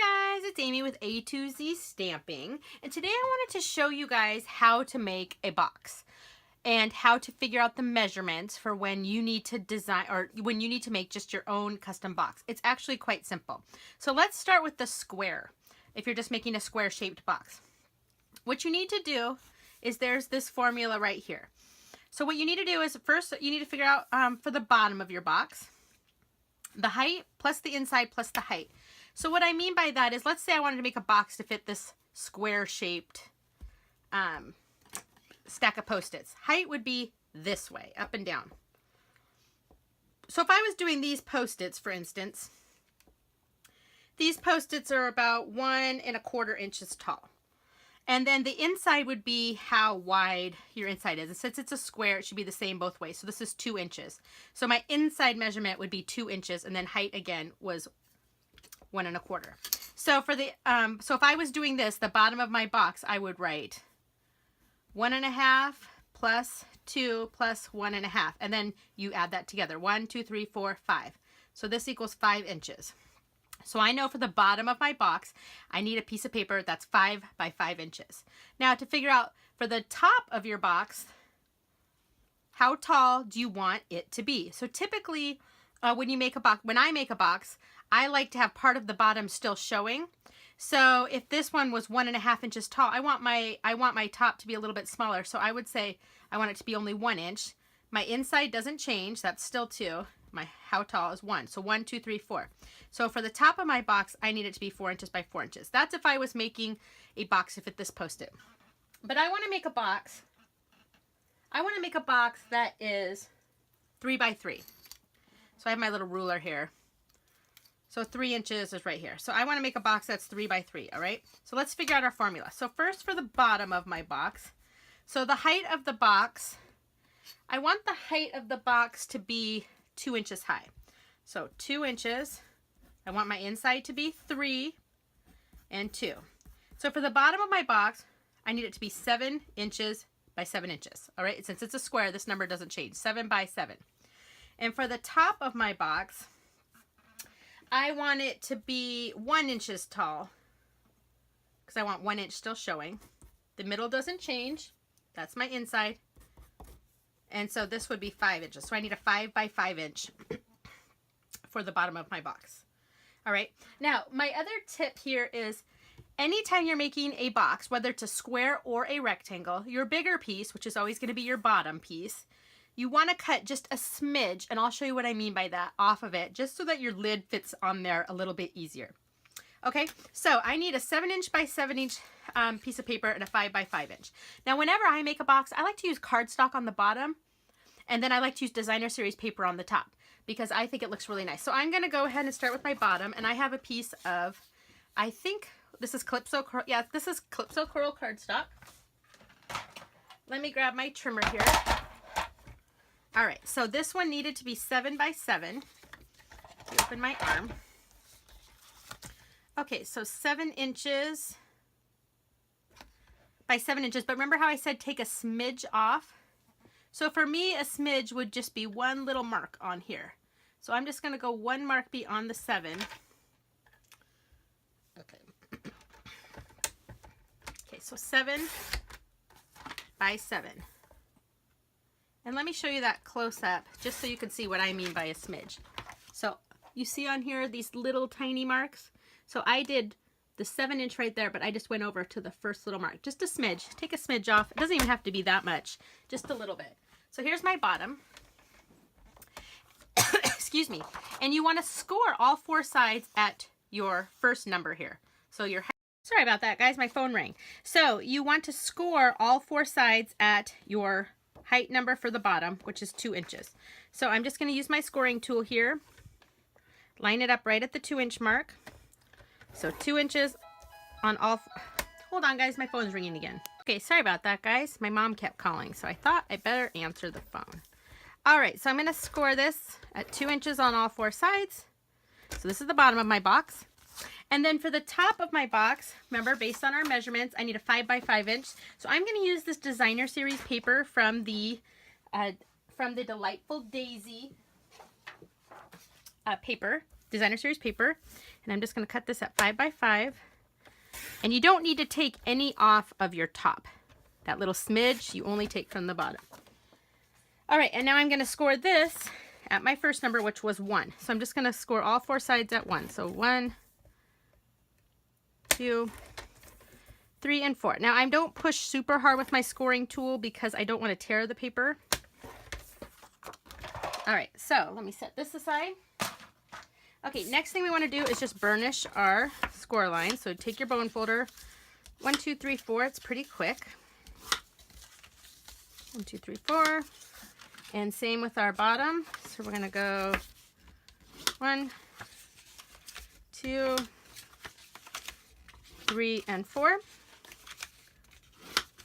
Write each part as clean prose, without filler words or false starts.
Hi guys, it's Amy with A to Z Stamping, and today I wanted to show you guys how to make a box and how to figure out the measurements for when you need to design or when you need to make just your own custom box. It's actually quite simple. So let's start with the square. If you're just making a square shaped box, what you need to do is there's this formula right here. So what you need to do is first you need to figure out for the bottom of your box, the height plus the inside plus the height. So what I mean by that is, let's say I wanted to make a box to fit this square shaped stack of Post-its. Height would be this way, up and down. So if I was doing these Post-its, for instance, these Post-its are about 1¼ inches tall. And then the inside would be how wide your inside is. And since it's a square, it should be the same both ways. So this is 2 inches. So my inside measurement would be 2 inches, and then height again was 1¼ So for the so if I was doing this, the bottom of my box, I would write 1½ plus 2 plus 1½ and then you add that together. 1, 2, 3, 4, 5. So this equals 5 inches. So I know for the bottom of my box, I need a piece of paper that's 5 by 5 inches. Now to figure out for the top of your box, how tall do you want it to be? So typically when you make a box, when I make a box, I like to have part of the bottom still showing. So if this one was 1½ inches tall, I want my top to be a little bit smaller. So I would say I want it to be only 1 inch. My inside doesn't change. That's still 2. My how tall is 1. So 1, 2, 3, 4. So for the top of my box, I need it to be 4 inches by 4 inches. That's if I was making a box to fit this Post-it. But I want to make a box. I want to make a box that is 3 by 3. So I have my little ruler here. So 3 inches is right here. So I want to make a box that's 3 by 3, all right? So let's figure out our formula. So first for the bottom of my box, so the height of the box, I want the height of the box to be 2 inches high. So 2 inches, I want my inside to be 3 and 2. So for the bottom of my box, I need it to be 7 inches by 7 inches, all right? Since it's a square, this number doesn't change, 7 by 7. And for the top of my box, I want it to be 1 inch tall because I want 1 inch still showing. The middle doesn't change. That's my inside. And so this would be 5 inches. So I need a 5 by 5 inch for the bottom of my box. All right. Now, my other tip here is anytime you're making a box, whether it's a square or a rectangle, your bigger piece, which is always going to be your bottom piece, you want to cut just a smidge, and I'll show you what I mean by that, off of it, just so that your lid fits on there a little bit easier. Okay, so I need a 7 inch by 7 inch piece of paper and a 5 by 5 inch. Now, whenever I make a box, I like to use cardstock on the bottom, and then I like to use designer series paper on the top, because I think it looks really nice. So I'm going to go ahead and start with my bottom, and I have a piece of, I think this is Calypso, yeah, this is Calypso Coral cardstock. Let me grab my trimmer here. All right, so this one needed to be 7 by 7. Open my arm. Okay, so 7 inches by 7 inches. But remember how I said take a smidge off? So for me, a smidge would just be one little mark on here. So I'm just going to go one mark beyond the 7. Okay. Okay, so 7 by 7. And let me show you that close up, just so you can see what I mean by a smidge. So you see on here these little tiny marks? So I did the 7 inch right there, but I just went over to the first little mark. Just a smidge. Take a smidge off. It doesn't even have to be that much. Just a little bit. So here's my bottom. Excuse me. And you want to score all 4 sides at your first number here. So your height. Sorry about that, guys. My phone rang. So you want to score all 4 sides at your height number for the bottom, which is 2 inches. So I'm just going to use my scoring tool here. Line it up right at the 2 inch mark. So 2 inches on all. Hold on, guys. My phone's ringing again. Okay, sorry about that, guys. My mom kept calling, so I thought I better answer the phone. All right, so I'm going to score this at 2 inches on all 4 sides. So this is the bottom of my box. And then for the top of my box, remember, based on our measurements, I need a 5 by 5 inch. So I'm going to use this designer series paper from the Delightful Daisy paper, designer series paper. And I'm just going to cut this at 5 by 5. And you don't need to take any off of your top. That little smidge you only take from the bottom. All right, and now I'm going to score this at my first number, which was 1. So I'm just going to score all 4 sides at 1. So 1, 2, 3, and 4. Now I don't push super hard with my scoring tool because I don't want to tear the paper. All right, so let me set this aside. Okay, next thing we want to do is just burnish our score line. So take your bone folder, 1, 2, 3, 4. It's pretty quick. 1, 2, 3, 4. And same with our bottom. So we're going to go 1, 2, 3, and 4.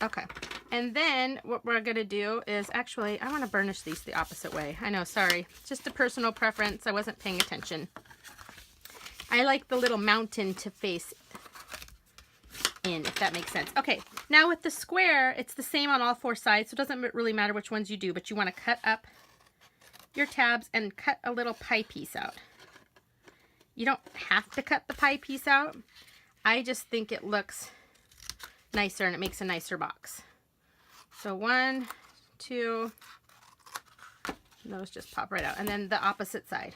Okay. And then what we're going to do is actually, I want to burnish these the opposite way. I know, sorry. Just a personal preference. I wasn't paying attention. I like the little mountain to face in, if that makes sense. Okay, now with the square, it's the same on all 4 sides, so it doesn't really matter which ones you do, but you want to cut up your tabs and cut a little pie piece out. You don't have to cut the pie piece out. I just think it looks nicer and it makes a nicer box. So 1, 2, those just pop right out. And then the opposite side.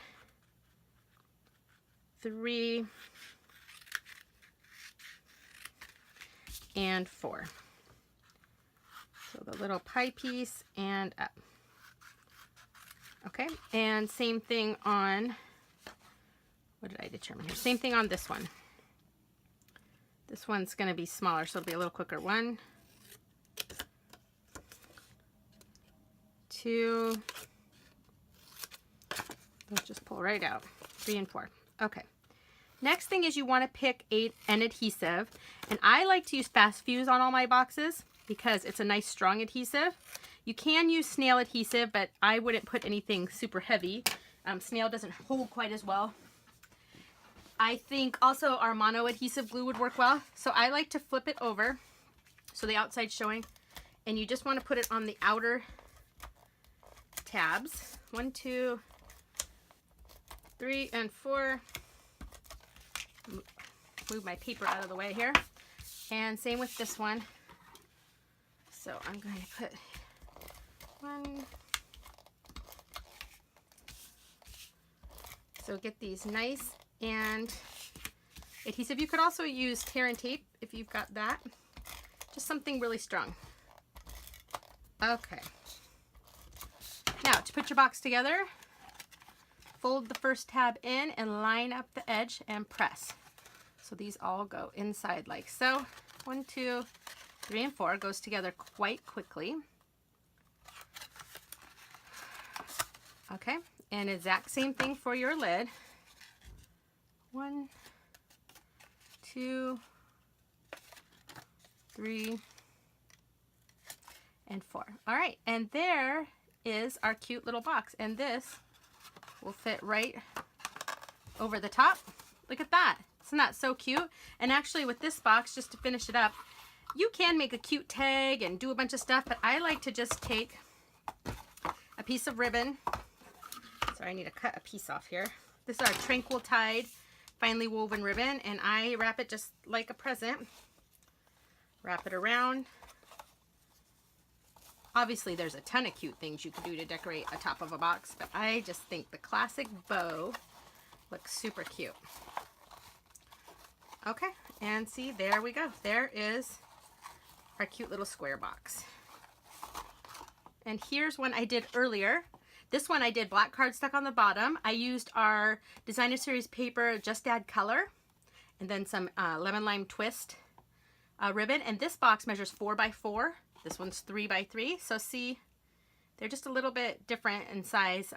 3, and 4. So the little pie piece and up. Okay, and same thing on, what did I determine here? Same thing on this one. This one's going to be smaller, so it'll be a little quicker. 1, 2, let's just pull right out. 3 and 4. Okay. Next thing is you want to pick an adhesive, and I like to use Fast Fuse on all my boxes because it's a nice strong adhesive. You can use snail adhesive, but I wouldn't put anything super heavy. Snail doesn't hold quite as well. I think also our mono adhesive glue would work well. So I like to flip it over so the outside's showing, and you just want to put it on the outer tabs. 1, 2, 3, and 4. Move my paper out of the way here. And same with this one. So I'm going to put 1. So get these nice and adhesive. You could also use tear and tape if you've got that. Just something really strong. Okay. Now to put your box together, fold the first tab in and line up the edge and press. So these all go inside like so. 1, 2, 3, and 4 goes together quite quickly. Okay, and exact same thing for your lid. 1, 2, 3, and 4. All right, and there is our cute little box, and this will fit right over the top. Look at that. Isn't that so cute? And actually with this box, just to finish it up, you can make a cute tag and do a bunch of stuff, but I like to just take a piece of ribbon. Sorry, I need to cut a piece off here. This is our Tranquil Tide finely woven ribbon, and I wrap it just like a present. Wrap it around. Obviously, there's a ton of cute things you can do to decorate a top of a box, but I just think the classic bow looks super cute. Okay, and see, there we go. There is our cute little square box. And here's one I did earlier. This one I did black cardstock on the bottom. I used our Designer Series paper, Just Add Color, and then some Lemon Lime Twist ribbon. And this box measures 4 by 4. This one's 3 by 3. So see, they're just a little bit different in size.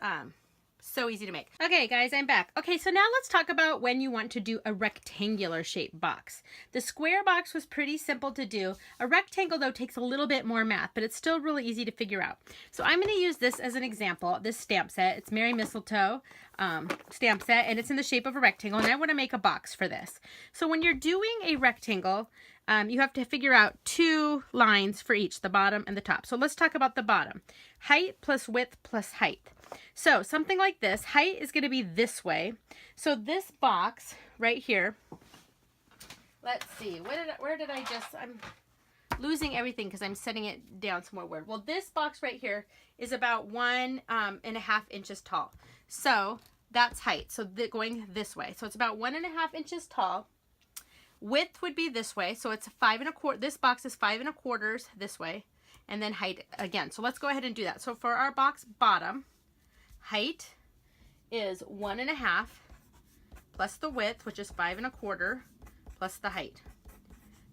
So easy to make. Okay guys, I'm back. Okay, so now let's talk about when you want to do a rectangular shaped box. The square box was pretty simple to do. A rectangle though takes a little bit more math, but it's still really easy to figure out. So I'm going to use this as an example, this stamp set. It's Merry Mistletoe stamp set, and it's in the shape of a rectangle, and I want to make a box for this. So when you're doing a rectangle, you have to figure out 2 lines for each, the bottom and the top. So let's talk about the bottom. Height plus width plus height. So something like this, height is going to be this way. So this box right here. Let's see, where did I just, I'm losing everything because I'm setting it down somewhere weird. Well, this box right here is about 1.5 inches tall. So that's height. So going this way. So it's about 1.5 inches tall. Width would be this way. So it's 5 1/4. This box is 5 1/4 this way. And then height again. So let's go ahead and do that. So for our box bottom, height is 1.5 plus the width, which is 5 1/4 plus the height.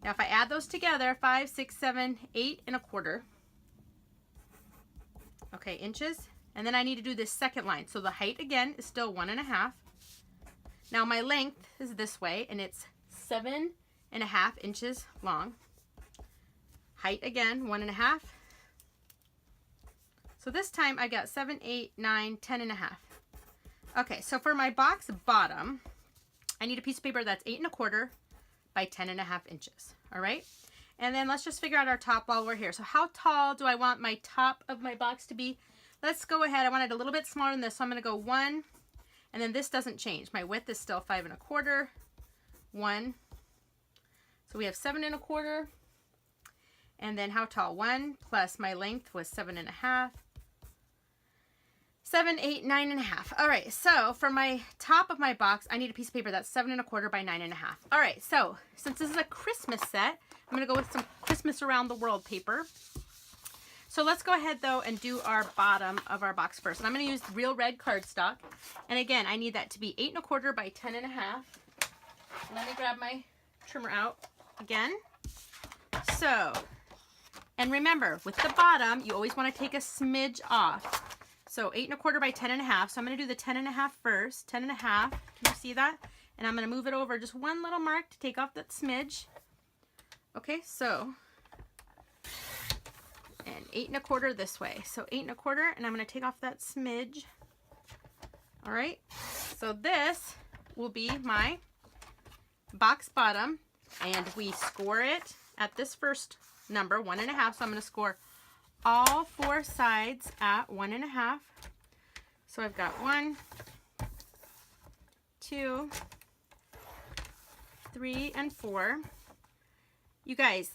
Now if I add those together, 5, 6, 7, 8 1/4. Okay, inches. And then I need to do this second line. So the height again is still 1.5. Now my length is this way, and it's 7.5 inches long. Height again, 1.5. So this time I got 7, 8, 9, 10.5. Okay, so for my box bottom, I need a piece of paper that's 8 1/4 by 10.5 inches. All right. And then let's just figure out our top while we're here. So how tall do I want my top of my box to be? Let's go ahead. I want it a little bit smaller than this. So I'm going to go 1, and then this doesn't change. My width is still 5 1/4, 1. So we have 7 1/4. And then how tall? 1 plus my length was 7.5. 7, 8, 9.5. All right, so for my top of my box, I need a piece of paper that's 7 1/4 by 9.5. All right, so since this is a Christmas set, I'm gonna go with some Christmas Around the World paper. So let's go ahead though and do our bottom of our box first. And I'm gonna use real red cardstock. And again, I need that to be 8 1/4 by 10.5. Let me grab my trimmer out again. So, and remember, with the bottom, you always wanna take a smidge off. So 8 1/4 by 10.5. So I'm going to do the 10.5 first. 10.5. Can you see that? And I'm going to move it over just one little mark to take off that smidge. Okay, so, and 8 1/4 this way. So 8 1/4, and I'm going to take off that smidge. All right. So this will be my box bottom, and we score it at this first number, 1.5. So I'm going to score all 4 sides at 1.5. So I've got 1, 2, 3, and 4. You guys,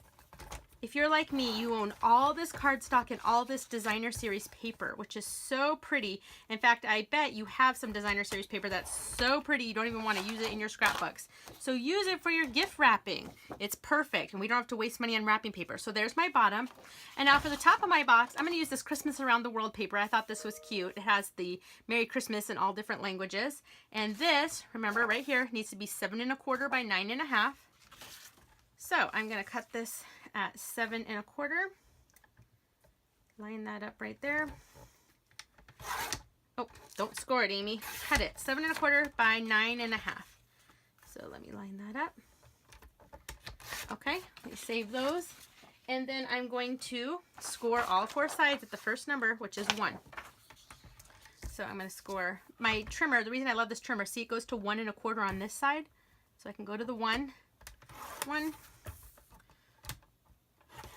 if you're like me, you own all this cardstock and all this designer series paper, which is so pretty. In fact, I bet you have some designer series paper that's so pretty you don't even want to use it in your scrapbooks. So use it for your gift wrapping. It's perfect, and we don't have to waste money on wrapping paper. So there's my bottom. And now for the top of my box, I'm going to use this Christmas Around the World paper. I thought this was cute. It has the Merry Christmas in all different languages. And this, remember right here, needs to be 7 1/4 by 9.5. So I'm going to cut this at 7 1/4. Line that up right there. Oh, don't score it, Amy. Cut it. 7 1/4 by 9.5. So let me line that up. Okay, let me save those. And then I'm going to score all 4 sides at the first number, which is 1. So I'm going to score my trimmer. The reason I love this trimmer, see, it goes to 1 1/4 on this side. So I can go to the 1, 1,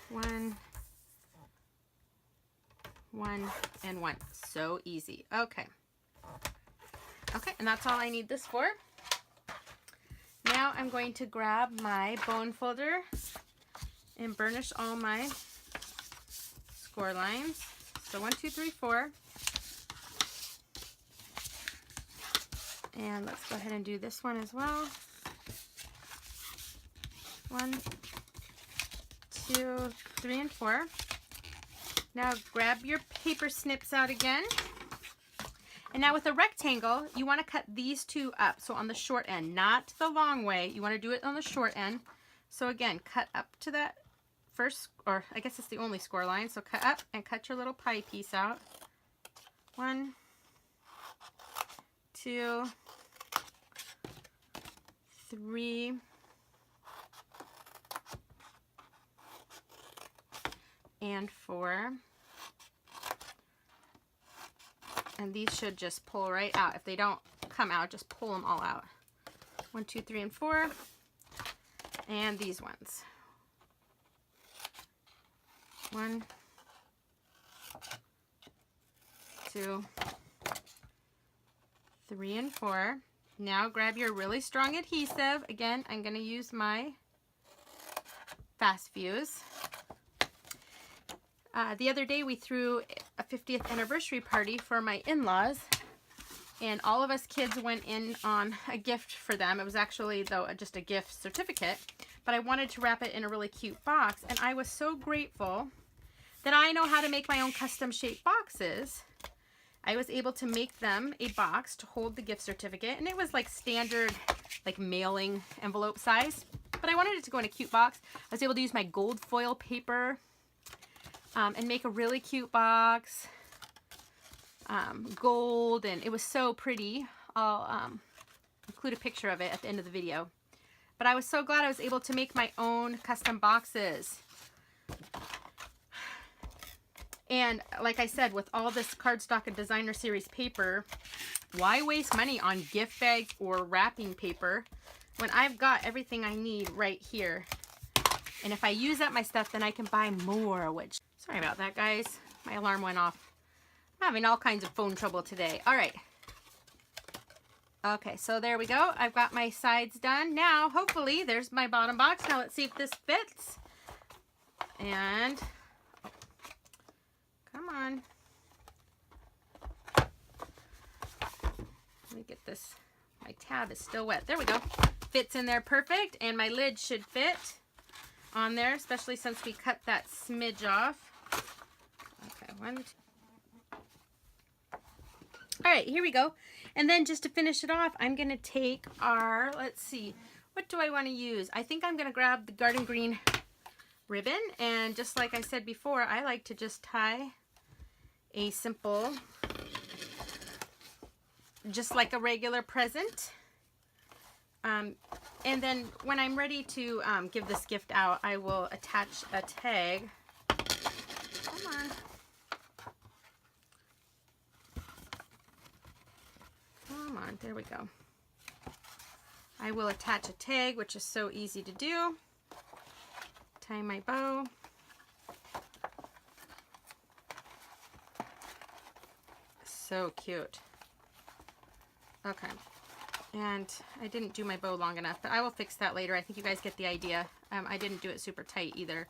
1, 1, and 1. So easy. Okay. Okay, and that's all I need this for. Now I'm going to grab my bone folder and burnish all my score lines. So 1, 2, 3, 4. And let's go ahead and do this one as well. 1, 2, 3, and 4. Now grab your paper snips out again. And now with a rectangle, you want to cut these 2 up. So on the short end, not the long way. You want to do it on the short end. So again, cut up to that first, or I guess it's the only score line. So cut up and cut your little pie piece out. 1, 2, 3, and 4. And these should just pull right out. If they don't come out, just pull them all out. 1, 2, 3, and 4. And these ones. 1, 2, 3, and 4. Now grab your really strong adhesive. Again, I'm going to use my Fast Fuse. The other day we threw a 50th anniversary party for my in-laws, and all of us kids went in on a gift for them. It was actually, though, just a gift certificate, but I wanted to wrap it in a really cute box, and I was so grateful that I know how to make my own custom shaped boxes. I was able to make them a box to hold the gift certificate, and it was like standard, like mailing envelope size, but I wanted it to go in a cute box. I was able to use my gold foil paper and make a really cute box, gold, and it was so pretty. I'll include a picture of it at the end of the video. But I was so glad I was able to make my own custom boxes. And like I said, with all this cardstock and designer series paper, why waste money on gift bags or wrapping paper when I've got everything I need right here? And if I use up my stuff, then I can buy more, which, sorry about that, guys. My alarm went off. I'm having all kinds of phone trouble today. All right. Okay, so there we go. I've got my sides done. Now, hopefully, there's my bottom box. Now, let's see if this fits. And, oh, come on. Let me get this. My tab is still wet. There we go. Fits in there perfect, and my lid should fit on there, especially since we cut that smidge off. Okay, 1, 2. All right, here we go. And then just to finish it off, I'm going to take our, let's see, what do I want to use? I think I'm going to grab the garden green ribbon, and just like I said before, I like to just tie a simple, just like a regular present. And then when I'm ready to give this gift out, I will attach a tag. Come on. Come on, there we go. I will attach a tag, which is so easy to do. Tie my bow. So cute. Okay. And I didn't do my bow long enough, but I will fix that later. I think you guys get the idea. I didn't do it super tight either.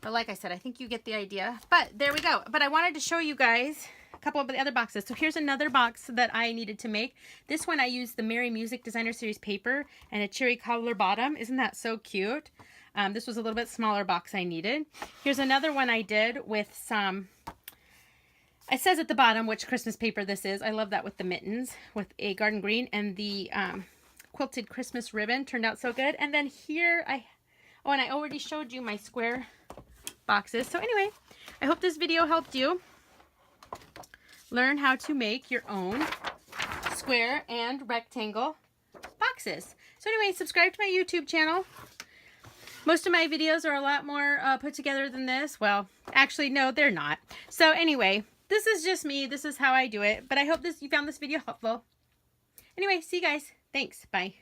But like I said, I think you get the idea. But there we go. But I wanted to show you guys a couple of the other boxes. So here's another box that I needed to make. This one I used the Merry Music Designer Series paper and a cherry cobbler bottom. Isn't that so cute? This was a little bit smaller box I needed. Here's another one I did with some, it says at the bottom which Christmas paper this is. I love that with the mittens, with a garden green, and the quilted Christmas ribbon turned out so good. And then here and I already showed you my square boxes. So anyway, I hope this video helped you learn how to make your own square and rectangle boxes. So anyway, subscribe to my YouTube channel. Most of my videos are a lot more put together than this. Well, actually, no, they're not. So anyway, this is just me. This is how I do it. But I hope you found this video helpful. Anyway, see you guys. Thanks. Bye.